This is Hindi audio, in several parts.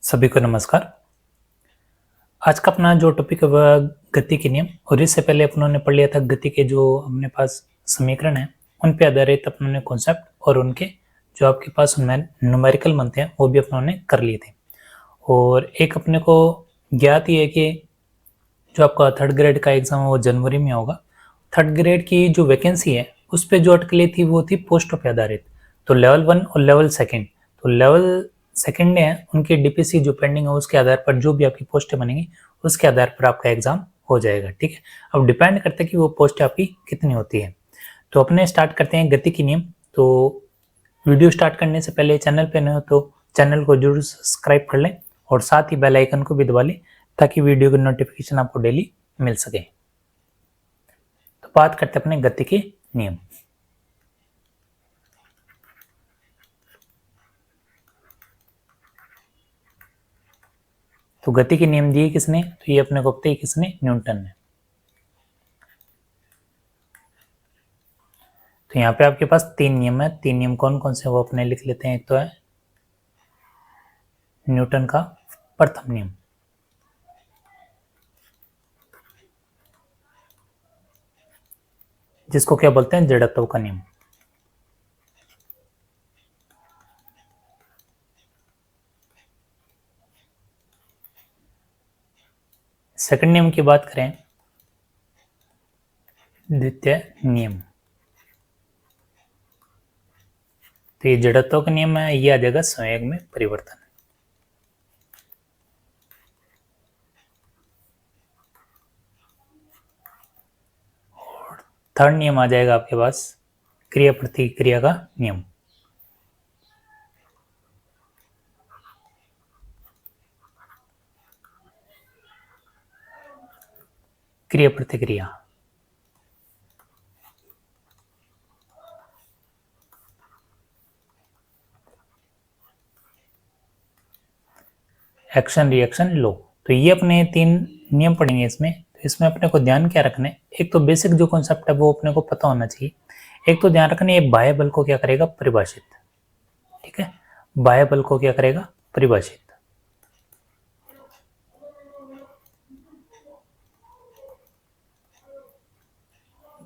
सभी को नमस्कार। आज का अपना जो टॉपिक है वह गति के नियम, और इससे पहले अपनों ने पढ़ लिया था गति के जो अपने पास समीकरण है उन पे आधारित अपनों ने कॉन्सेप्ट और उनके जो आपके पास न्यूमेरिकल बनते हैं वो भी अपनों ने कर लिए थे। और एक अपने को ज्ञात ही है कि जो आपका थर्ड ग्रेड का एग्जाम है वो जनवरी में होगा। थर्ड ग्रेड की जो वैकेंसी है उस पर जो अटकलें थी वो थी पोस्टों पे आधारित। तो लेवल 1 और लेवल सेकेंड, तो लेवल सेकेंड है उनकी डीपीसी जो पेंडिंग है उसके आधार पर जो भी आपकी पोस्टें बनेंगी उसके आधार पर आपका एग्जाम हो जाएगा। ठीक है, अब डिपेंड करता है कि वो पोस्ट आपकी कितनी होती है। तो अपने स्टार्ट करते हैं गति के नियम। तो वीडियो स्टार्ट करने से पहले चैनल पे नए हो तो चैनल को जरूर सब्सक्राइब कर लें और साथ ही बेल आइकन को भी दबा लें ताकि वीडियो की नोटिफिकेशन आपको डेली मिल सके। तो बात करते हैं अपने गति के नियम। तो गति के नियम दिए किसने? तो ये अपने को पता है किसने? न्यूटन ने। तो यहाँ पे आपके पास 3 नियम है। 3 नियम कौन कौन से वो अपने लिख लेते हैं। एक तो है न्यूटन का प्रथम नियम, जिसको क्या बोलते हैं? जड़त्व का नियम। सेकंड नियम की बात करें, द्वितीय नियम। तो ये जड़त्व का नियम है, ये आ जाएगा संवेग में परिवर्तन। और थर्ड नियम आ जाएगा आपके पास क्रिया प्रतिक्रिया का नियम। क्रिया प्रतिक्रिया, एक्शन रिएक्शन लो। तो ये अपने 3 नियम पढ़ेंगे इसमें। तो इसमें अपने को ध्यान क्या रखना है, एक तो बेसिक जो कॉन्सेप्ट है वो अपने को पता होना चाहिए। एक तो ध्यान रखना है, ये बाह्य बल को क्या करेगा? परिभाषित। ठीक है, बाह्य बल को क्या करेगा? परिभाषित।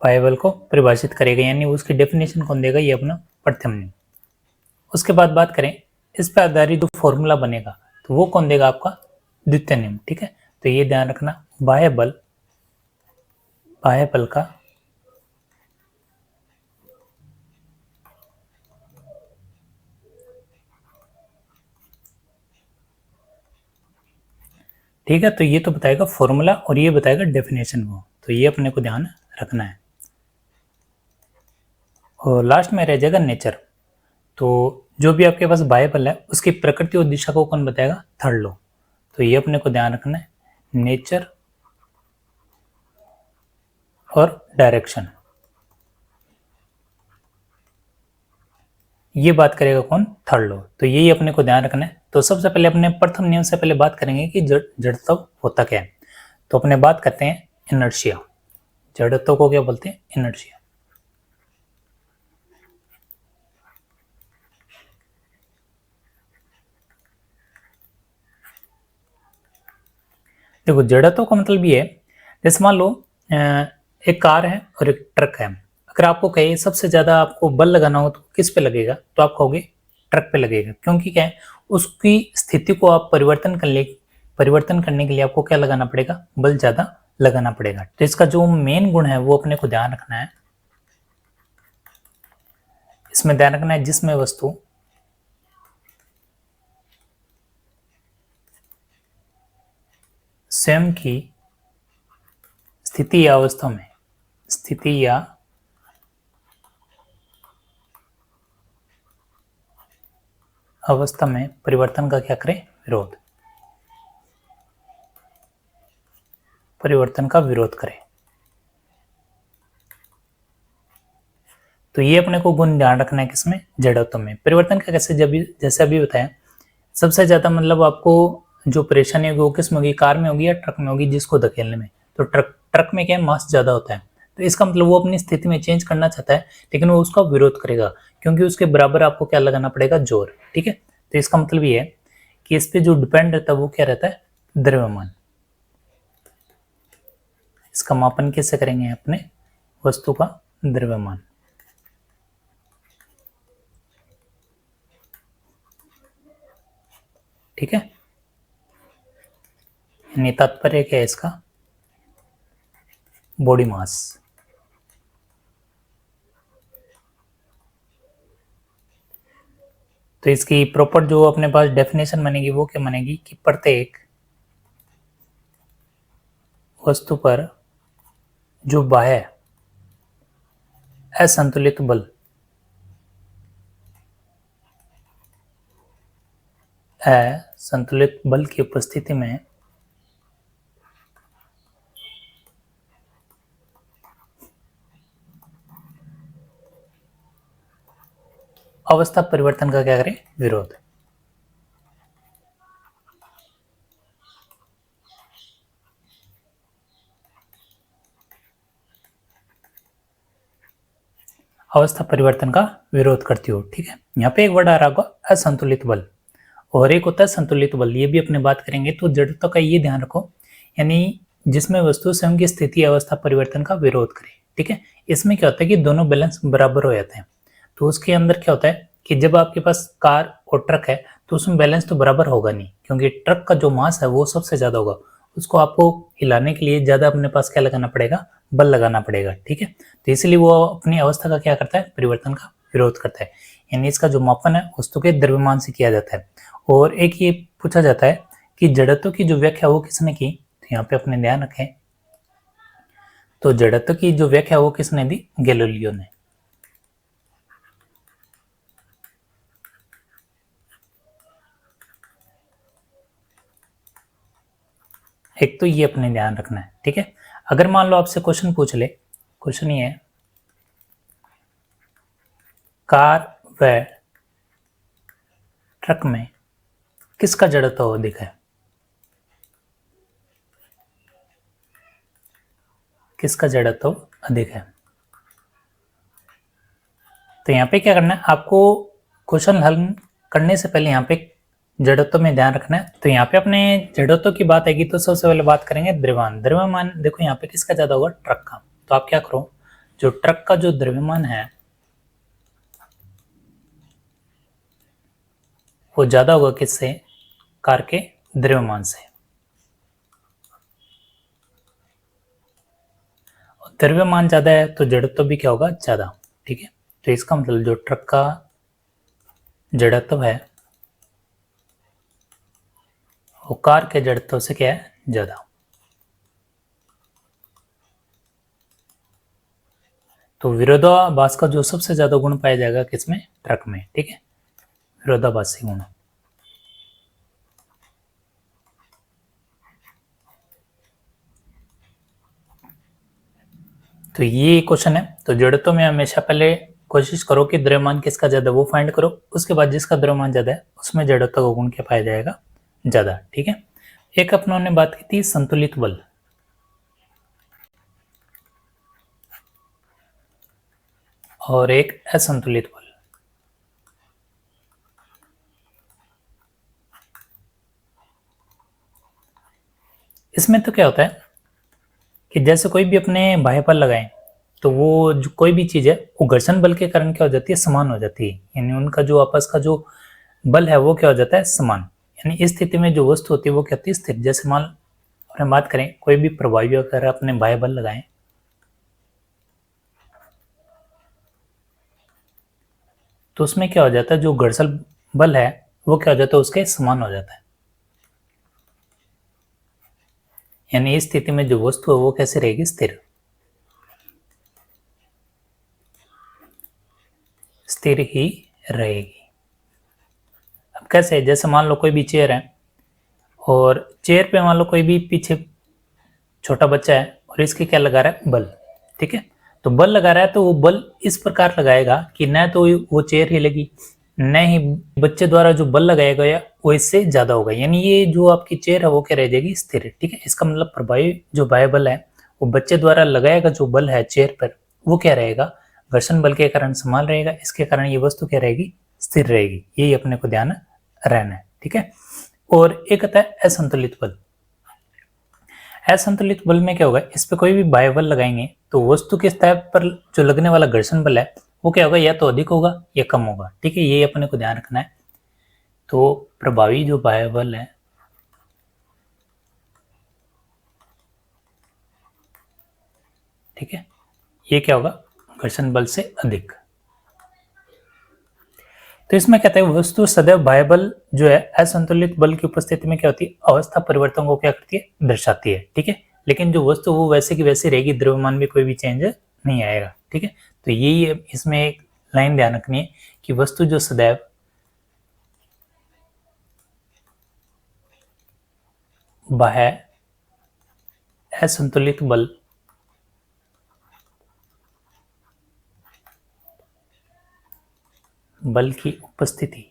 बाह्य बल को परिभाषित करेगा, यानी उसकी डेफिनेशन कौन देगा? ये अपना प्रथम नियम। उसके बाद बात करें इस पर आधारित जो फॉर्मूला बनेगा तो वो कौन देगा? आपका द्वितीय नियम। ठीक है, तो ये ध्यान रखना, बाह्य बल का ठीक है, तो ये तो बताएगा फॉर्मूला और ये बताएगा डेफिनेशन को। तो ये अपने को ध्यान रखना है। और लास्ट में रह जाएगा नेचर। तो जो भी आपके पास बाह्य बल है उसकी प्रकृति और दिशा को कौन बताएगा? Third law. तो ये अपने को ध्यान रखना है, नेचर और डायरेक्शन। ये बात करेगा कौन? Third law. तो यही अपने को ध्यान रखना है। तो सबसे पहले अपने प्रथम नियम से पहले बात करेंगे कि जड़त्व होता क्या है। तो अपने बात करते हैं इनर्शिया। जड़त्व को क्या बोलते हैं? इनर्शिया। देखो, जड़त्व का मतलब ये है, जैसे मान लो एक कार है और एक ट्रक है। अगर आपको कहे सबसे ज्यादा आपको बल लगाना हो तो किस पे लगेगा? तो आप कहोगे ट्रक पे लगेगा। क्योंकि क्या है, उसकी स्थिति को आप परिवर्तन करने के लिए आपको क्या लगाना पड़ेगा? बल ज्यादा लगाना पड़ेगा। तो इसका जो मेन गुण है वो अपने को ध्यान रखना है। इसमें ध्यान रखना है जिसमें वस्तु स्वयं की स्थिति या अवस्था में परिवर्तन का क्या करे? विरोध। परिवर्तन का विरोध करे। तो ये अपने को गुण ध्यान रखना है किसमें? जड़त्व में। परिवर्तन का कैसे? जैसे अभी बताया, सबसे ज्यादा मतलब आपको जो परेशानी होगी वो किस में होगी? कार में होगी या ट्रक में होगी जिसको धकेलने में? तो ट्रक में क्या है? मास ज्यादा होता है। तो इसका मतलब वो अपनी स्थिति में चेंज करना चाहता है लेकिन वो उसका विरोध करेगा क्योंकि उसके बराबर आपको क्या लगाना पड़ेगा? जोर। ठीक है, तो इसका मतलब ये है कि इस पे जो डिपेंड रहता है वो क्या रहता है, द्रव्यमान। इसका मापन कैसे करेंगे, अपने वस्तु का द्रव्यमान। ठीक है, यानी तात्पर्य क्या है इसका, बॉडी मास। तो इसकी प्रॉपर जो अपने पास डेफिनेशन बनेगी वो क्या बनेगी कि प्रत्येक वस्तु पर जो बाह्य असंतुलित बल असंतुलित बल की उपस्थिति में अवस्था परिवर्तन का क्या करें, विरोध। अवस्था परिवर्तन का विरोध करती हो। ठीक है, यहाँ पे एक वर्ड आ रहा होगा असंतुलित बल, और एक होता है संतुलित बल, ये भी अपने बात करेंगे। तो जड़त्व का ये ध्यान रखो, यानी जिसमें वस्तु स्वयं की स्थिति अवस्था परिवर्तन का विरोध करे। ठीक है, इसमें क्या होता है कि दोनों बैलेंस बराबर हो जाते हैं। तो उसके अंदर क्या होता है कि जब आपके पास कार और ट्रक है तो उसमें बैलेंस तो बराबर होगा नहीं, क्योंकि ट्रक का जो मास है वो सबसे ज्यादा होगा, उसको आपको हिलाने के लिए ज्यादा अपने पास क्या लगाना पड़ेगा, बल लगाना पड़ेगा। ठीक है, तो इसलिए वो अपनी अवस्था का क्या करता है, परिवर्तन का विरोध करता है। यानी इसका जो मापन है वस्तु के द्रव्यमान से किया जाता है। और एक ये पूछा जाता है कि जड़त्व की जो व्याख्या वो किसने की, तो यहाँ पे अपने ध्यान रखें, तो जड़त्व की जो व्याख्या वो किसने दी, गैलीलियो ने। एक तो ये अपने ध्यान रखना है। ठीक है, अगर मान लो आपसे क्वेश्चन पूछ ले, क्वेश्चन ये है कार व ट्रक में किसका जड़त्व अधिक है, किसका जड़त्व अधिक है। तो यहाँ पे क्या करना है आपको, क्वेश्चन हल करने से पहले यहाँ पे जड़त्व में ध्यान रखना है। तो यहाँ पे अपने जड़त्व की बात आएगी तो सबसे पहले बात करेंगे द्रव्यमान। द्रव्यमान देखो यहाँ पे किसका ज्यादा होगा, ट्रक का। तो आप क्या करो, जो ट्रक का जो द्रव्यमान है वो ज्यादा होगा किससे, कार के द्रव्यमान से। द्रव्यमान ज्यादा है तो जड़त्व भी क्या होगा, ज्यादा। ठीक है, तो इसका मतलब जो ट्रक का जड़त्व है वो कार के जड़त्व से क्या है, ज्यादा। तो विरोधाभास का जो सबसे ज्यादा गुण पाया जाएगा किसमें, ट्रक में। ठीक है, विरोधाभासी गुण। तो ये क्वेश्चन है। तो जड़त्व में हमेशा पहले कोशिश करो कि द्रव्यमान किसका ज्यादा वो फाइंड करो, उसके बाद जिसका द्रव्यमान ज्यादा है उसमें जड़त्व का गुण क्या पाया जाएगा, ज्यादा। ठीक है, एक अपनों ने बात की थी संतुलित बल, और एक असंतुलित बल। इसमें तो क्या होता है कि जैसे कोई भी अपने बाह्य बल लगाए तो वो जो कोई भी चीज है वो घर्षण बल के कारण क्या हो जाती है, समान हो जाती है। यानी उनका जो आपस का जो बल है वो क्या हो जाता है, समान। यानी इस स्थिति में जो वस्तु होती है वो क्या होती है, स्थिर। जैसे मान अपने बात करें कोई भी प्रभावी अगर अपने बाह्य बल लगाएं तो उसमें क्या हो जाता है, जो घर्षण बल है वो क्या हो जाता है, उसके समान हो जाता है। यानी इस स्थिति में जो वस्तु है वो कैसे रहेगी, स्थिर, स्थिर ही रहेगी। अब कैसे, जैसे मान लो कोई भी चेयर है और चेयर पे मान लो कोई भी पीछे छोटा बच्चा है और इसके क्या लगा रहा है, बल। ठीक है, तो बल लगा रहा है तो वो बल इस प्रकार लगाएगा कि न तो वो चेयर हिलेगी, न ही बच्चे द्वारा जो बल लगाया गया वो इससे ज्यादा होगा। यानी ये जो आपकी चेयर है वो क्या रह जाएगी, स्थिर। ठीक है, इसका मतलब प्रभावी जो बाह्य बल है वो बच्चे द्वारा लगाया गया जो बल है चेयर पर वो क्या रहेगा, घर्षण बल के कारण समान रहेगा। इसके कारण ये वस्तु क्या रहेगी, स्थिर रहेगी। यही अपने को ध्यान रहना है। ठीक है, और एक आता है असंतुलित बल। असंतुलित बल में क्या होगा, इस पे कोई भी बाह्य बल लगाएंगे तो वस्तु के सतह पर जो लगने वाला घर्षण बल है वो क्या होगा, या तो अधिक होगा या कम होगा। ठीक है, ये अपने को ध्यान रखना है। तो प्रभावी जो बाह्य बल है ठीक है, ये क्या होगा, घर्षण बल से अधिक। तो इसमें कहते हैं वस्तु सदैव बाह्य बल जो है असंतुलित बल की उपस्थिति में क्या होती है, अवस्था परिवर्तन को क्या करती है, दर्शाती है। ठीक है, लेकिन जो वस्तु वो वैसे की वैसी रहेगी, द्रव्यमान में कोई भी चेंज नहीं आएगा। ठीक है, तो यही इसमें एक लाइन ध्यान रखनी है कि वस्तु जो सदैव बाह्य असंतुलित बल की उपस्थिति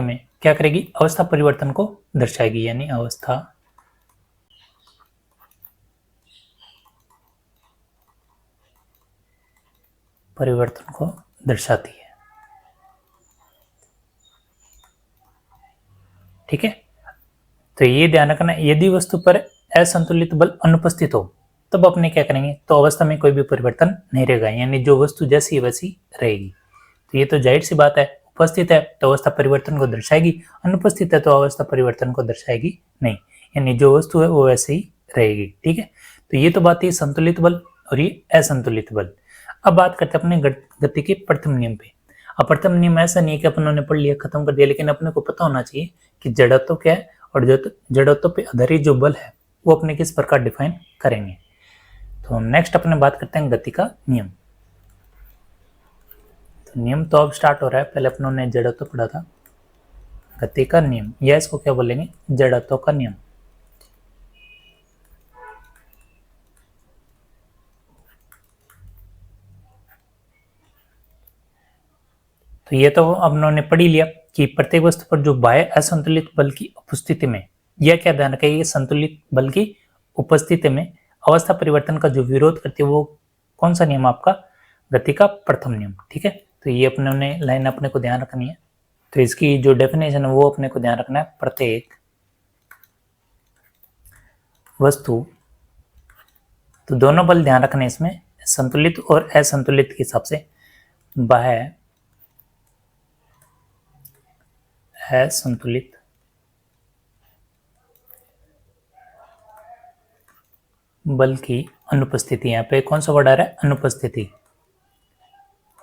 में क्या करेगी, अवस्था परिवर्तन को दर्शाएगी, यानी अवस्था परिवर्तन को दर्शाती है। ठीक है, तो ये ध्यान रखना, यदि वस्तु पर असंतुलित बल अनुपस्थित हो तब अपने क्या करेंगे, तो अवस्था में कोई भी परिवर्तन नहीं रहेगा, यानी जो वस्तु जैसी वैसी रहेगी। तो ये तो जाहिर सी बात है, उपस्थित है तो अवस्था परिवर्तन को दर्शाएगी, अनुपस्थित है तो अवस्था परिवर्तन को दर्शाएगी नहीं, यानी जो वस्तु है वो वैसे ही रहेगी। ठीक है, तो ये तो बात है संतुलित बल और ये असंतुलित बल। अब बात करते हैं अपने गति के प्रथम नियम पे। अब प्रथम नियम ऐसा नहीं है कि अपन ने पढ़ लिया खत्म कर दिया, लेकिन अपने को पता होना चाहिए कि जड़त्व क्या है और जड़त्व पे आधारित जो बल है वो अपने किस प्रकार डिफाइन करेंगे। तो नेक्स्ट अपने बात करते हैं गति का नियम। तो नियम तो अब स्टार्ट हो रहा है, पहले अपनों ने जड़त्व पढ़ा था, गति का नियम, या इसको क्या बोलेंगे, जड़त्व का नियम। तो ये तो अब उन्होंने पढ़ ही लिया कि प्रत्येक वस्तु पर जो बाह्य असंतुलित बल की उपस्थिति में, यह क्या ध्यान रखेगी, संतुलित बल की उपस्थिति में अवस्था परिवर्तन का जो विरोध करती है वो कौन सा नियम, आपका गति का प्रथम नियम। ठीक है, तो ये अपने लाइन अपने को ध्यान रखनी है। तो इसकी जो डेफिनेशन है वो अपने को ध्यान रखना है, प्रत्येक वस्तु, तो दोनों बल ध्यान रखने इसमें, संतुलित और असंतुलित के हिसाब से, बाह्य असंतुलित बल की अनुपस्थिति, यहाँ पे कौन सा वर्ड आ रहा है, अनुपस्थिति।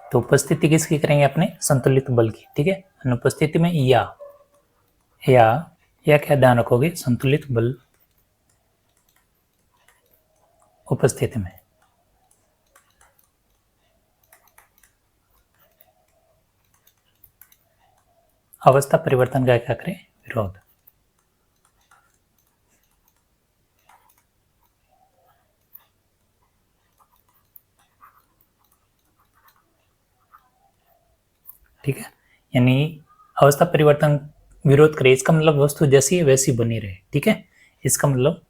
तो उपस्थिति किसकी करेंगे अपने, संतुलित बल की। ठीक है, अनुपस्थिति में या क्या ध्यान रखोगे, संतुलित बल उपस्थिति में अवस्था परिवर्तन का क्या करें, विरोध। ठीक है, यानी अवस्था परिवर्तन विरोध करे, इसका मतलब वस्तु जैसी है वैसी बनी रहे। ठीक है, इसका मतलब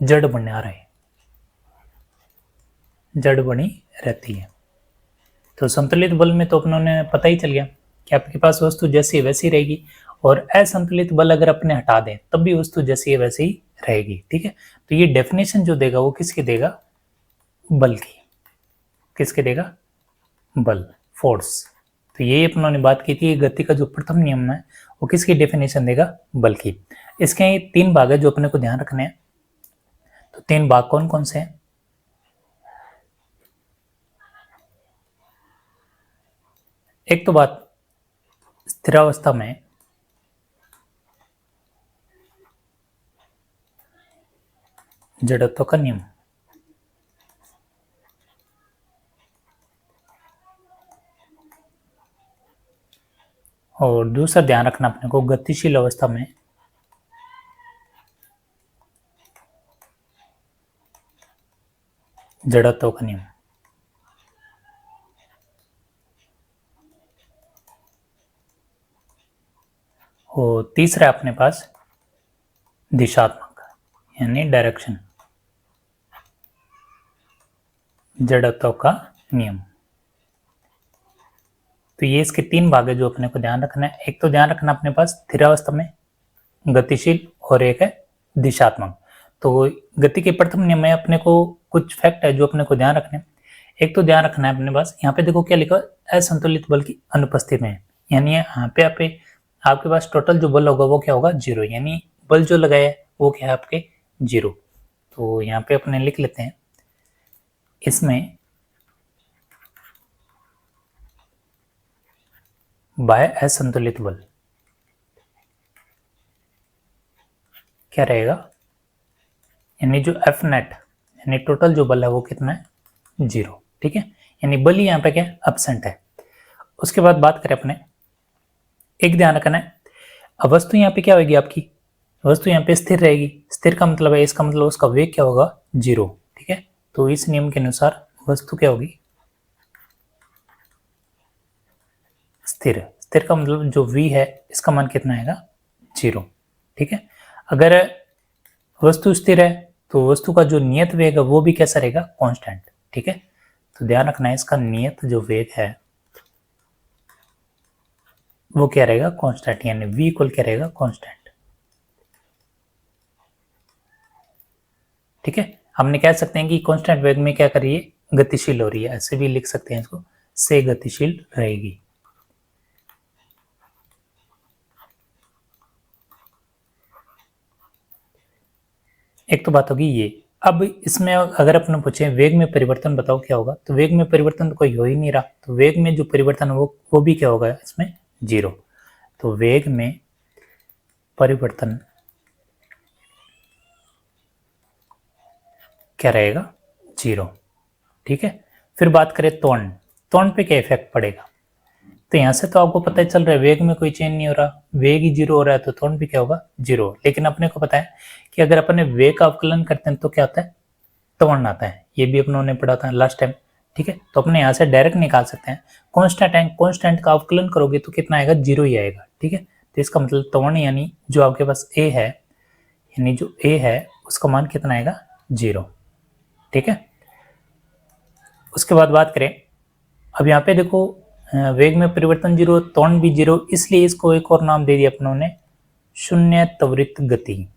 जड़ बना रहे, जड़ बनी रहती है। तो संतुलित बल में तो अपनों ने पता ही चल गया कि आपके पास वस्तु जैसी है वैसी रहेगी, और असंतुलित बल अगर अपने हटा दें तब भी वस्तु जैसी है वैसी ही रहेगी। ठीक है, तो ये डेफिनेशन जो देगा वो किसकी देगा, बल की। किसके देगा, बल, फोर्स। तो ये अपनों ने बात की थी, गति का जो प्रथम नियम है वो किसकी डेफिनेशन देगा, बल की। इसके 3 भाग है जो अपने को ध्यान रखने हैं। तो 3 भाग कौन कौन से हैं, एक तो बात स्थिरावस्था में जड़त्व का नियम, और दूसरा ध्यान रखना अपने को गतिशील अवस्था में जड़त्व का नियम, और तीसरा अपने पास दिशात्मक, यानी डायरेक्शन, जड़त्व का नियम। तो ये इसके 3 भाग है जो अपने को ध्यान रखना है। एक तो ध्यान रखना अपने पास स्थिरावस्था में, गतिशील, और एक है दिशात्मक। तो गति के प्रथम नियम में अपने को कुछ फैक्ट है जो अपने को ध्यान रखने। एक तो ध्यान रखना है अपने पास, यहाँ पे देखो क्या लिखा है, असंतुलित बल की अनुपस्थिति में, यानी यहाँ पे आपके पास टोटल जो बल होगा वो क्या होगा, 0, यानी बल जो लगाया है वो क्या है आपके 0। तो यहाँ पे अपने लिख लेते हैं, इसमें बाह्य असंतुलित बल क्या रहेगा, यानी जो एफ नेट यानी टोटल जो बल है वो कितना है, 0। ठीक है, यानी बल ही यहाँ पे क्या एब्सेंट है। उसके बाद बात करें अपने, एक ध्यान रखना है, अब वस्तु यहाँ पे क्या होगी आपकी, वस्तु यहाँ पे स्थिर रहेगी। स्थिर का मतलब है, इसका मतलब उसका वेग क्या होगा, 0। ठीक है, तो इस नियम के अनुसार वस्तु क्या होगी, स्थिर। स्थिर का मतलब जो v है इसका मान कितना आएगा, 0। ठीक है, अगर वस्तु स्थिर है तो वस्तु का जो नियत वेग है वो भी कैसा रहेगा, कांस्टेंट। ठीक है, तो ध्यान रखना है इसका नियत जो वेग है वो क्या रहेगा, कांस्टेंट, यानी v इक्वल क्या रहेगा, कांस्टेंट। ठीक है, हमने कह सकते हैं कि कांस्टेंट वेग में क्या कर रही है, गतिशील हो रही है, ऐसे भी लिख सकते हैं इसको, से गतिशील रहेगी। एक तो बात होगी ये। अब इसमें अगर अपन पूछे वेग में परिवर्तन बताओ क्या होगा, तो वेग में परिवर्तन तो कोई हो ही नहीं रहा, तो वेग में जो परिवर्तन वो भी क्या होगा इसमें, 0। तो वेग में परिवर्तन क्या रहेगा, 0। ठीक है, फिर बात करें त्वरण, त्वरण पे क्या इफेक्ट पड़ेगा, तो यहाँ से तो आपको पता ही चल रहा है वेग में कोई चेंज नहीं हो रहा, वेग ही 0 हो रहा है, तो त्वरण भी क्या होगा, 0। लेकिन अपने को पता है कि अगर अपने वेग का अवकलन करते हैं तो क्या होता है, त्वरण आता है, ये भी अपनों ने पढ़ा था लास्ट टाइम। ठीक है, तो अपने यहाँ से डायरेक्ट निकाल सकते हैं, कांस्टेंट है, कांस्टेंट का अवकलन करोगे तो कितना आएगा, 0 ही आएगा। ठीक है, तो इसका मतलब त्वरण यानी जो आपके पास a है, यानी जो a है उसका मान कितना आएगा, 0। ठीक है, उसके बाद बात करें, अब यहाँ पे देखो वेग में परिवर्तन 0, त्वरण भी 0, इसलिए इसको एक और नाम दे दिया अपनों ने, शून्य त्वरित गति।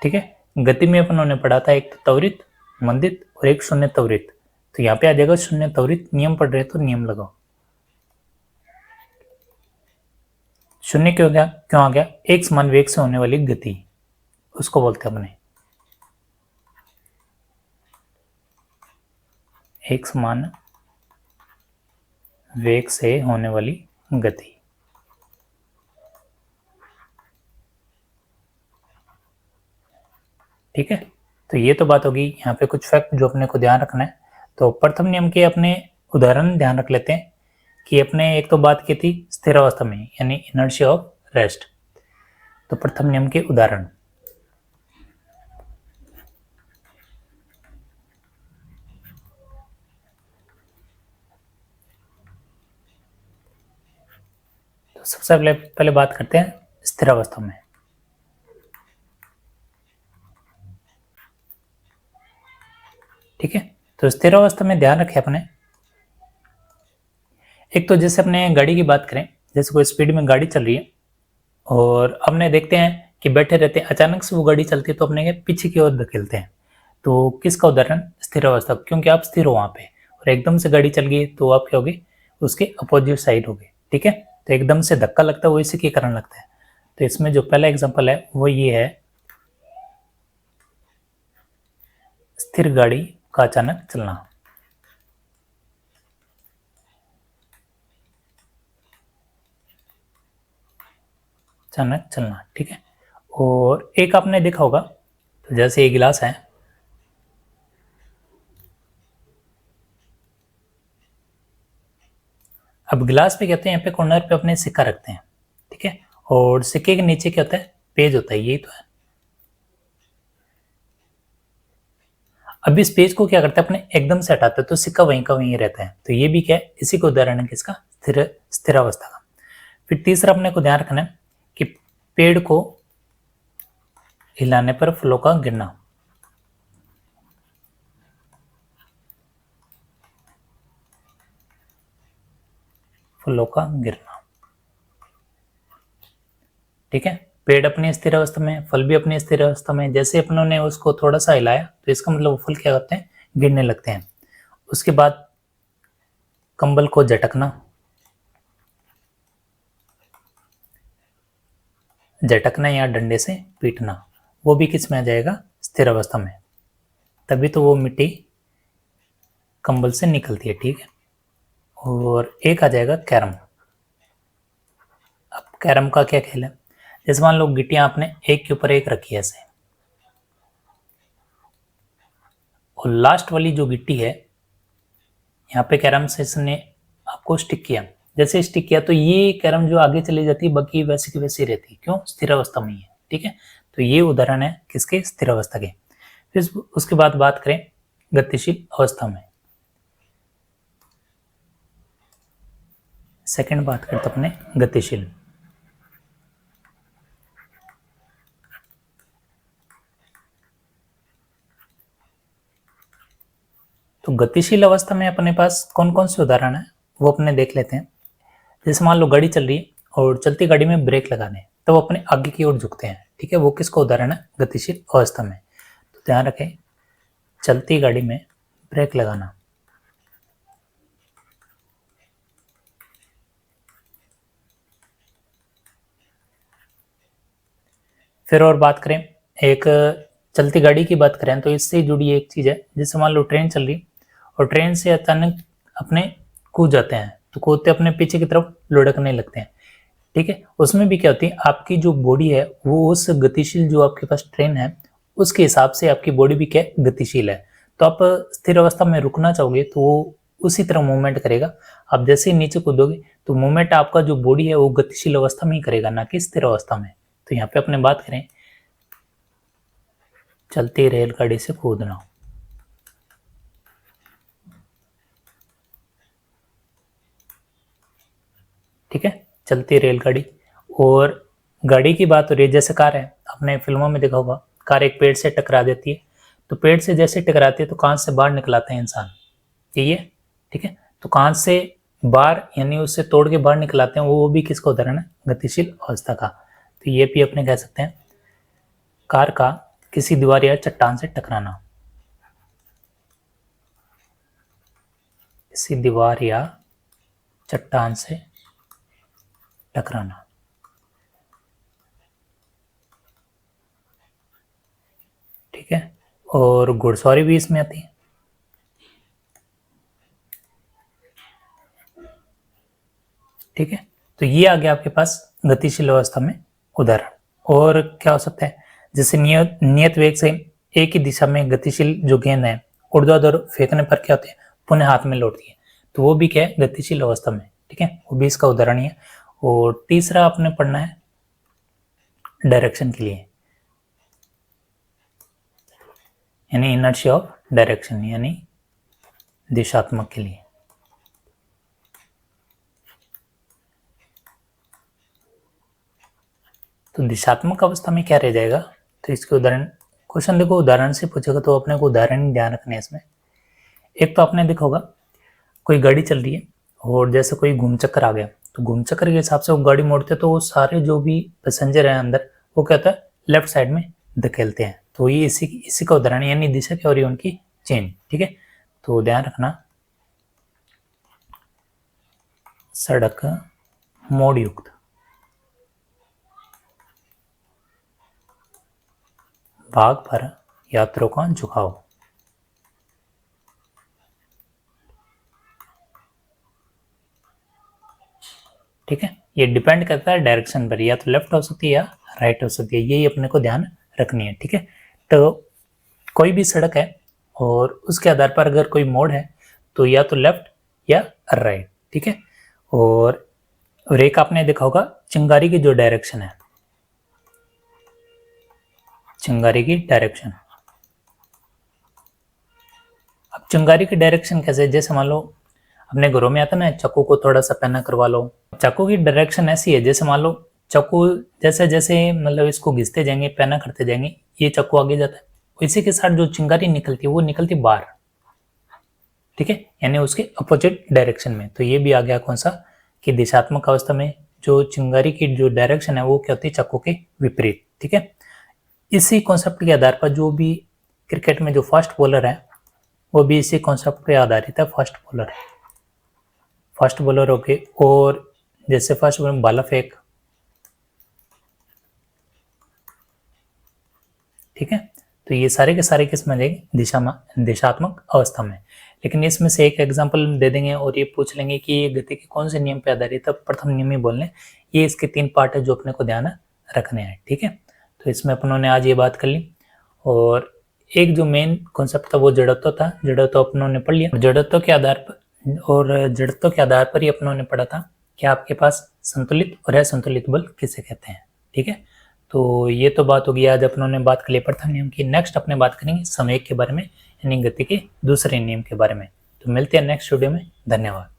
ठीक है, गति में अपनों ने पढ़ा था एक त्वरित, मंदित और एक शून्य त्वरित, तो यहाँ पे आ जाएगा शून्य त्वरित। नियम पढ़ रहे तो नियम लगाओ, शून्य क्यों आ गया, एक समान वेग से होने वाली गति उसको बोलते हैं अपने, एक समान वेग से होने वाली गति। ठीक है, तो ये तो बात होगी, यहाँ पे कुछ फैक्ट जो अपने को ध्यान रखना है। तो प्रथम नियम के अपने उदाहरण ध्यान रख लेते हैं कि अपने एक तो बात की थी स्थिर अवस्था में, यानी इनर्शिया ऑफ रेस्ट। तो प्रथम नियम के उदाहरण, तो सबसे पहले बात करते हैं स्थिर अवस्था में। ठीक है, तो स्थिर अवस्था में ध्यान रखें अपने, एक तो जैसे अपने गाड़ी की बात करें, जैसे कोई स्पीड में गाड़ी चल रही है और अपने देखते हैं कि बैठे रहते हैं, अचानक से वो गाड़ी चलती है तो अपने पीछे की ओर धकेलते हैं। तो किसका उदाहरण, स्थिर अवस्था, क्योंकि आप स्थिर हो वहां पे और एकदम से गाड़ी चल गई तो आप क्या होगे, उसके अपोजिट साइड हो गए। ठीक है, तो एकदम से धक्का लगता है वो इसी के कारण लगता है। तो इसमें जो पहला एग्जाम्पल है वो ये है, स्थिर गाड़ी का अचानक चलना, अचानक चलना। ठीक है, और एक आपने देखा होगा, तो जैसे ये गिलास है, अब गिलास पे कहते हैं यहाँ पे कॉर्नर पे अपने सिक्का रखते हैं। ठीक है, और सिक्के के नीचे क्या होता है, पेज होता है, यही तो है। अब इस पेज को क्या करते हैं अपने एकदम से हटाते हैं तो सिक्का वहीं का वहीं रहता है, तो ये भी क्या है, इसी को उदाहरण है किसका, स्थिरावस्था का। फिर तीसरा अपने को ध्यान रखना है कि पेड़ को हिलाने पर फलों का गिरना, फूलों का गिरना। ठीक है, पेड़ अपनी स्थिर अवस्था में, फल भी अपनी स्थिर अवस्था में। जैसे अपनों ने उसको थोड़ा सा हिलाया तो इसका मतलब वो फल क्या होते हैं, गिरने लगते हैं। उसके बाद कंबल को झटकना, झटकना या डंडे से पीटना, वो भी किस में आ जाएगा, स्थिर अवस्था में। तभी तो वो मिट्टी कंबल से निकलती है। ठीक है, और एक आ जाएगा कैरम। अब कैरम का क्या खेल है, जैसे मान लो गिट्टियां आपने एक के ऊपर एक रखी है ऐसे, और लास्ट वाली जो गिट्टी है यहाँ पे कैरम से ने आपको स्टिक किया, जैसे स्टिक किया तो ये कैरम जो आगे चली जाती है बाकी वैसी की वैसी रहती है, क्यों, स्थिर अवस्था में ही है। ठीक है, तो ये उदाहरण है किसके, स्थिर अवस्था के। फिर उसके बाद बात करें गतिशील अवस्था में, सेकंड बात करते अपने गतिशील। तो गतिशील अवस्था में अपने पास कौन कौन से उदाहरण है वो अपने देख लेते हैं। जैसे मान लो गाड़ी चल रही है और चलती गाड़ी में ब्रेक लगाने तो वो अपने आगे की ओर झुकते हैं। ठीक है, वो किसका उदाहरण है, गतिशील अवस्था में। तो ध्यान रखें, चलती गाड़ी में ब्रेक लगाना। फिर और बात करें, एक चलती गाड़ी की बात करें तो इससे जुड़ी एक चीज है, जैसे मान लो ट्रेन चल रही और ट्रेन से अचानक अपने कूद जाते हैं, तो कूदते अपने पीछे की तरफ लुढ़कने लगते हैं। ठीक है, उसमें भी क्या होती है, आपकी जो बॉडी है वो उस गतिशील जो आपके पास ट्रेन है उसके हिसाब से आपकी बॉडी भी क्या गतिशील है। तो आप स्थिर अवस्था में रुकना चाहोगे तो वो उसी तरह मूवमेंट करेगा। आप जैसे ही नीचे कूदोगे तो मूवमेंट आपका जो बॉडी है वो गतिशील अवस्था में ही करेगा, ना कि स्थिर अवस्था में। तो यहाँ पे अपने बात करें चलती रेलगाड़ी से कूदना। ठीक है, चलती रेलगाड़ी। और गाड़ी की बात हो रही है, जैसे कार है, आपने फिल्मों में देखा होगा, कार एक पेड़ से टकरा देती है, तो पेड़ से जैसे टकराती है तो कांच से बाहर निकलाते हैं इंसान, यही है। ठीक है, तो कांच से बाहर यानी उससे तोड़ के बाहर निकलाते हैं, वो भी किसका उदाहरण है, गतिशील अवस्था का। तो ये भी अपने कह सकते हैं कार का किसी दीवार या चट्टान से टकराना, किसी दीवार या चट्टान से टकराना। ठीक है, और घुड़सवारी भी इसमें आती है। ठीक है, तो ये आ गया आपके पास गतिशील अवस्था में उदाहरण। और क्या हो सकता है, जैसे नियत वेग से एक ही दिशा में गतिशील जो गेंद है ऊर्ध्वाधर फेंकने पर क्या होते हैं, पुनः हाथ में लौटती है, तो वो भी क्या है, गतिशील अवस्था में। ठीक है, वो भी इसका उदाहरण ही है। और तीसरा आपने पढ़ना है डायरेक्शन के लिए, यानी इनर्शिया ऑफ डायरेक्शन, यानी दिशात्मक के लिए। तो दिशात्मक अवस्था में क्या रह जाएगा, तो इसके उदाहरण, क्वेश्चन देखो उदाहरण से पूछेगा तो अपने को उदाहरण ध्यान रखने हैं इसमें। एक तो आपने देखा होगा कोई गाड़ी चल रही है और जैसे कोई घूम चक्कर आ गया, तो घूम चक्कर के हिसाब से वो गाड़ी मोड़ते तो वो सारे जो भी पैसेंजर हैं अंदर वो क्या होता है, लेफ्ट साइड में धकेलते हैं। तो ये इसी का उदाहरण, यानी दिशा क्या हो रही है उनकी, चेंज। ठीक है, तो ध्यान रखना, सड़क मोड़ युक्त, भाग पर यात्रियों का झुकाव। ठीक है, ये डिपेंड करता है डायरेक्शन पर, या तो लेफ्ट हो सकती है या राइट हो सकती है, यही अपने को ध्यान रखनी है। ठीक है, तो कोई भी सड़क है और उसके आधार पर अगर कोई मोड़ है तो या तो लेफ्ट या राइट। ठीक है, और एक आपने देखा होगा चिंगारी की जो डायरेक्शन है, चिंगारी की डायरेक्शन। अब चिंगारी की डायरेक्शन कैसे, जैसे मान लो अपने घरों में आता ना, चाकू को थोड़ा सा पैना करवा लो, चाकू की डायरेक्शन ऐसी है, जैसे मान लो चाकू जैसे जैसे मतलब इसको घिसते जाएंगे, पैना करते जाएंगे, ये चाकू आगे जाता है, इसी के साथ जो चिंगारी निकलती है वो निकलती बाहर। ठीक है, यानी उसके अपोजिट डायरेक्शन में। तो ये भी आ गया कौन सा, कि दिशात्मक अवस्था में जो चिंगारी की जो डायरेक्शन है वो क्या होती है, चक्कों के विपरीत। ठीक है, इसी कॉन्सेप्ट के आधार पर जो भी क्रिकेट में जो फास्ट बॉलर है वो भी इसी कॉन्सेप्ट पे आधारित है। फास्ट बॉलर हो गए, और जैसे फास्ट बॉलर भाला फेंक, ठीक है, तो ये सारे के सारे किस में जाएंगे, दिशात्मक अवस्था में। लेकिन इसमें से एक एग्जांपल दे देंगे और ये पूछ लेंगे कि ये गति के कौन से नियम पे आधारित है। प्रथम नियम ही बोलने, ये इसके 3 पार्ट है जो अपने को ध्यान रखने हैं। ठीक है, तो इसमें अपनों ने आज ये बात कर ली, और एक जो मेन कॉन्सेप्ट था वो जड़त्व था। जड़त्व अपनों ने पढ़ लिया। जड़त्व के आधार पर ही अपनों ने पढ़ा था कि आपके पास संतुलित और असंतुलित बल किसे कहते हैं। ठीक है, तो ये तो बात होगी, आज अपनों ने बात कर ली प्रथम नियम की। नेक्स्ट अपने बात करेंगे संवेग के बारे में, यानी गति के दूसरे नियम के बारे में। तो मिलते हैं नेक्स्ट वीडियो में। धन्यवाद।